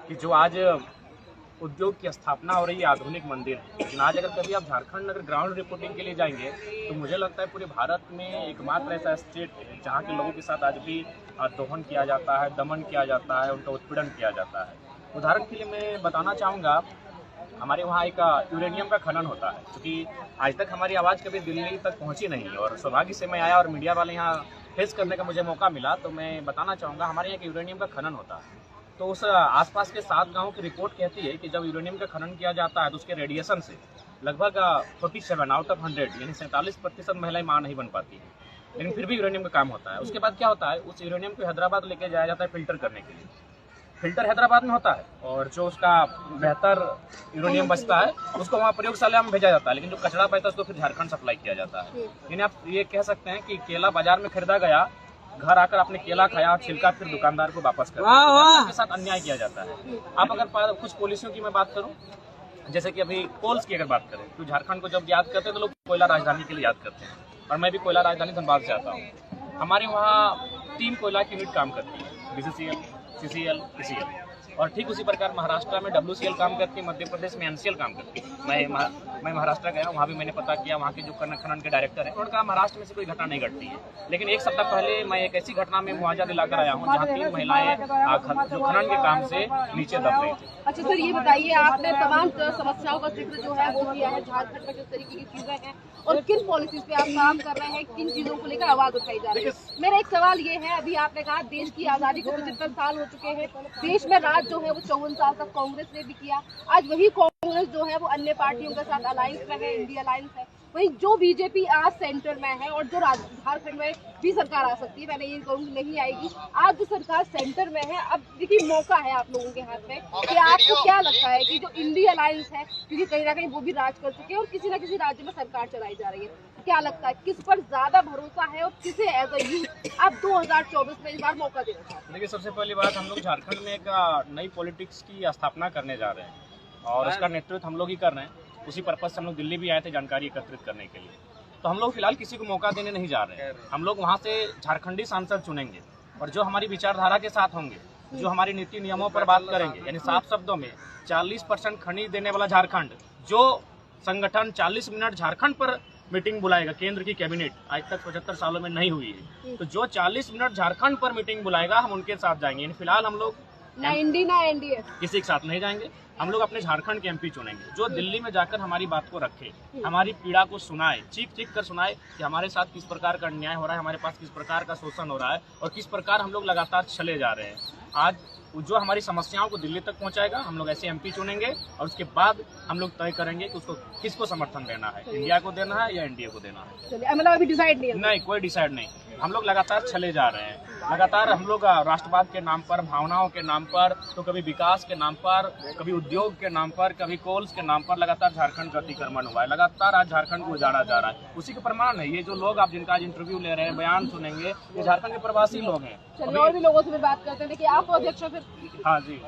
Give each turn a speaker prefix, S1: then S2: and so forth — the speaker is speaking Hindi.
S1: कि जो आज उद्योग की स्थापना हो रही है, आधुनिक मंदिर, लेकिन आज अगर कभी आप झारखंड अगर ग्राउंड रिपोर्टिंग के लिए जाएंगे तो मुझे लगता है पूरे भारत में एकमात्र ऐसा स्टेट है जहाँ के लोगों के साथ आज भी दोहन किया जाता है, दमन किया जाता है, उनका उत्पीड़न किया जाता है। उदाहरण के लिए मैं बताना चाहूँगा, हमारे वहाँ एक यूरेनियम का खनन होता है, क्योंकि आज तक हमारी आवाज़ कभी दिल्ली तक पहुँची नहीं, और सौभाग्य से मैं आया और मीडिया वाले यहाँ फेस करने का मुझे मौका मिला, तो मैं बताना चाहूँगा हमारे यहाँ एक यूरेनियम का खनन होता है। तो उस आसपास के 7 गांवों की रिपोर्ट कहती है कि जब यूरेनियम का खनन किया जाता है तो उसके रेडिएशन से लगभग 47 आउट ऑफ 100 यानी 47% महिलाएं मां नहीं बन पाती है, लेकिन फिर भी यूरेनियम का काम होता है। उसके बाद क्या होता है, उस यूरेनियम को हैदराबाद लेके जाया जाता है फिल्टर करने के लिए। फिल्टर हैदराबाद में होता है और जो उसका बेहतर यूरेनियम बचता है उसको वहाँ प्रयोगशाला में भेजा जाता है, लेकिन जो कचरा बचता है उसको फिर झारखंड सप्लाई किया जाता है। यानी आप ये कह सकते हैं कि केला बाजार में खरीदा गया, घर आकर आपने केला खाया, छिलका फिर दुकानदार को वापस कर दिया, के साथ अन्याय किया जाता है। आप अगर कुछ पॉलिसियों की मैं बात करूं, जैसे कि अभी कोल्स की अगर बात करें तो झारखंड को जब याद करते हैं तो लोग कोयला राजधानी के लिए याद करते हैं, और मैं भी कोयला राजधानी धनबाद से आता हूँ। हमारे वहाँ 3 कोयला की यूनिट काम करती है, BCCL, CCL, ECL, और ठीक उसी प्रकार महाराष्ट्र में WCL काम करती है, मध्य प्रदेश में NCL काम करती है। मैं महाराष्ट्र गया, वहाँ भी मैंने पता किया, वहाँ के जो खनन के डायरेक्टर हैं उन्होंने कहा महाराष्ट्र में से कोई घटना नहीं घटती है। लेकिन एक सप्ताह पहले मैं एक ऐसी घटना में मुआवजा दिलाकर आया हूँ जहाँ 3 महिलाएं जो खनन के काम से नीचे दब रही थी।
S2: अच्छा सर, ये बताइए, आपने तमाम समस्याओं का जिक्र जो है वो किया है, झारखंड में जिस तरीके की चीजें हैं और किन पॉलिसीज पे आप काम कर रहे हैं, किन चीजों को लेकर आवाज उठाई जा रही है। मेरा एक सवाल ये है, अभी आपने कहा देश की आजादी को 75 साल हो चुके हैं, देश में राज जो है वो 54 साल तक कांग्रेस ने भी किया। आज वही कांग्रेस जो है वो अन्य पार्टियों के साथ अलायंस में है, इंडिया अलायंस है। वही जो बीजेपी आज सेंटर में है और जो झारखंड में भी सरकार आ सकती है, मैंने ये कहूँगी नहीं आएगी। आज जो सरकार सेंटर में है, अब देखिए मौका है आप लोगों के हाथ में कि आपको क्या लगता है कि जो इंडिया अलायंस है, क्योंकि कहीं ना कहीं वो भी राज कर चुके हैं और किसी न किसी राज्य में सरकार चलाई जा रही है, क्या लगता है किस पर ज्यादा भरोसा है और किसे एज अ यूथ आप 2024 में इस बार मौका देना चाहते हैं?
S1: देखिए, सबसे पहली बात, हम लोग झारखंड में एक नई पॉलिटिक्स की स्थापना करने जा रहे हैं और उसका नेतृत्व हम लोग ही कर रहे हैं। उसी पर्पज से हम लोग दिल्ली भी आए थे जानकारी एकत्रित करने के लिए। तो हम लोग फिलहाल किसी को मौका देने नहीं जा रहे हैं। हम लोग वहाँ से झारखंडी सांसद चुनेंगे और जो हमारी विचारधारा के साथ होंगे, जो हमारी नीति नियमों पर बात करेंगे, यानी साफ शब्दों में 40% खनिज देने वाला झारखंड, जो संगठन 40 मिनट झारखंड पर मीटिंग बुलाएगा, केंद्र की कैबिनेट आज तक 75 सालों में नहीं हुई है, तो जो 40 मिनट झारखंड पर मीटिंग बुलाएगा हम उनके साथ जाएंगे। फिलहाल हम लोग
S2: ना इंडी ना एनडीए
S1: किसी के साथ नहीं जाएंगे। हम लोग अपने झारखंड के MP चुनेंगे जो दिल्ली में जाकर हमारी बात को रखे, हमारी पीड़ा को सुनाए, चीख कर सुनाए कि हमारे साथ किस प्रकार का अन्याय हो रहा है, हमारे पास किस प्रकार का शोषण हो रहा है और किस प्रकार हम लोग लगातार चले जा रहे हैं। आज जो हमारी समस्याओं को दिल्ली तक पहुंचाएगा, हम लोग ऐसे MP चुनेंगे और उसके बाद हम लोग तय करेंगे कि उसको किसको समर्थन देना है, इंडिया को देना है या NDA को देना है।
S2: मतलब अभी डिसाइड
S1: नहीं, कोई डिसाइड नहीं। हम लोग लगातार चले जा रहे हैं, लगातार हम लोग राष्ट्रवाद के नाम पर, भावनाओं के नाम पर, तो कभी विकास के नाम पर, कभी उद्योग के नाम पर, कभी कोल्स के नाम पर लगातार झारखंड का अतिक्रमण हुआ है। लगातार आज झारखंड को उजाड़ा जा रहा है। उसी के प्रमाण है ये जो लोग आप जिनका आज इंटरव्यू ले रहे हैं, बयान सुनेंगे, ये झारखंड के प्रवासी लोग हैं।
S2: और भी लोगों से भी बात करते हैं कि आप अध्यक्ष फिर।
S1: हाँ जी।